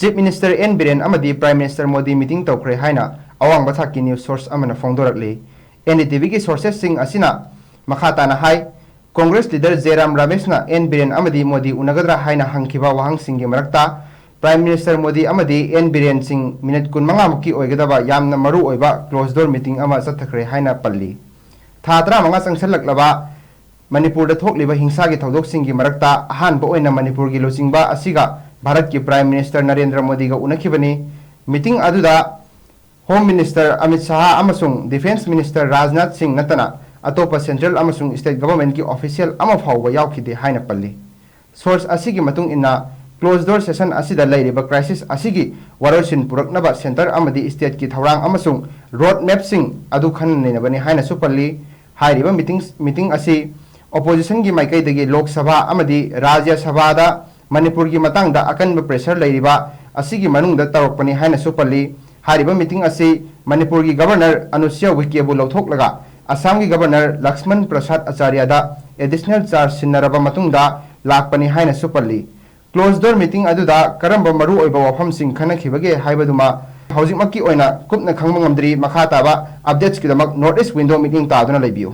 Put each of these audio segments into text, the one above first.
Chief Minister 𝗣𝗥𝗜𝗠𝗘 Prime Minister Modi meeting tawkre haina awang bathak ki news source amana phongdorakli newtv ki sources sing asina makha na hai Congress leader 𝗣𝗥𝗜𝗠𝗏 𝗣𝗥𝗜𝗠𝗏 modi unagadra haina hangkhiba wahang singi marakta Prime Minister Modi 𝗣𝗥𝗜𝗠𝗏 sing minute 15 muki oigadaba yamna maru oiba closed door meeting ama chathakre haina palli thatra manga changsallaklaba manipur da thokliba hingsa gi thodok singi marakta ahanba oina manipur gi locingba asiga Bharat ki Prime Minister Narendra Modi ga unakhibani meeting aduda Home Minister Amit Shah amasung Defense Minister Rajnath Singh natana atopa central amasung state government ki official ama phawba yawkhide haina palli source asigi matung inna closed door session asida lairiba crisis asigi warosin puraknaba center amadi state ki thawrang amasung road map sing adu khanninabani haina su palli hairiba meeting asi opposition gi maikai dagi lok sabha amadi rajya sabha da manipur gi matang da akan pressure lairiba asigi manung da tarokpani haina su palli hairiba meeting asi manipur gi governor anusya wikiabu lothok laga Assam gi governor Lakshman Prasad Acharya da additional charge sinaraba matung da lakpani haina su palli closed door meeting aduda karamba maru oiba wafam sing khanakhibage haibaduma housing makki oina kupna khangma ngamdri makha taba updates kidamak notice window meeting taduna leibiu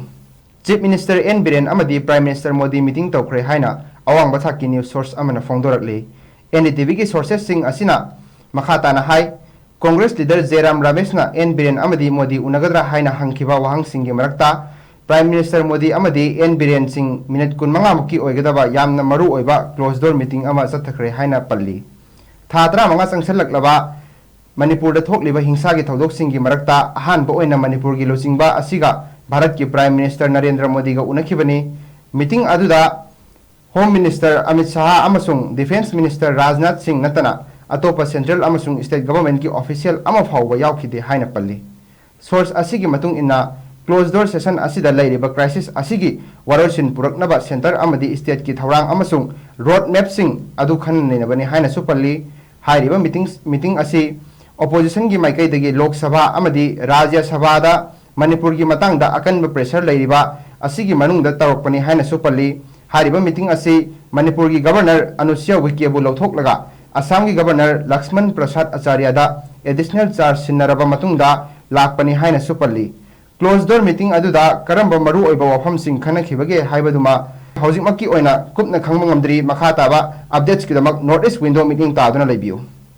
Chief Minister 𝗣𝗥𝗜𝗠𝗏 Prime Minister Modi meeting tawkre haina awang bathak ki news source amana phongdorakli newtv ki sources sing asina makha na hai Congress leader 𝗣𝗥𝗜𝗠𝗏 Modi unagadra haina hangkhiba wahang singi marakta Prime Minister Modi 𝗣𝗥𝗜𝗠𝗏 sing minute 15 muki oigadaba yamna maru oiba closed door meeting ama chathakre haina palli thatra manga changsallaklaba manipur da thokliba hingsa gi thodok singi marakta ahanba oina manipur gi locingba asiga Bharat ki Prime Minister Narendra Modi ga unakhibani meeting aduda Home Minister Amit Shah amasung Defense Minister Rajnath Singh natana atopa central amasung state government ki official ama phawba yawkhide haina palli source asigi matung inna closed door session asida lairiba crisis asigi warosin puraknaba center amadi state ki thawrang amasung road map sing adu khanninabani haina su palli hairiba meeting asi opposition gi maikai dagi lok sabha amadi rajya sabha da manipur gi matang da akan pressure lairiba asigi manung da tarokpani haina su palli hairiba meeting asi manipur gi governor anusya wikiabu lothok laga Assam gi governor Lakshman Prasad Acharya da additional charge sinaraba matung da lakpani haina su palli closed door meeting aduda karamba maru oiba wafam sing khanakhibage haibaduma housing makki oina kupna khangma ngamdri makha taba updates kidamak notice window meeting taduna leibiu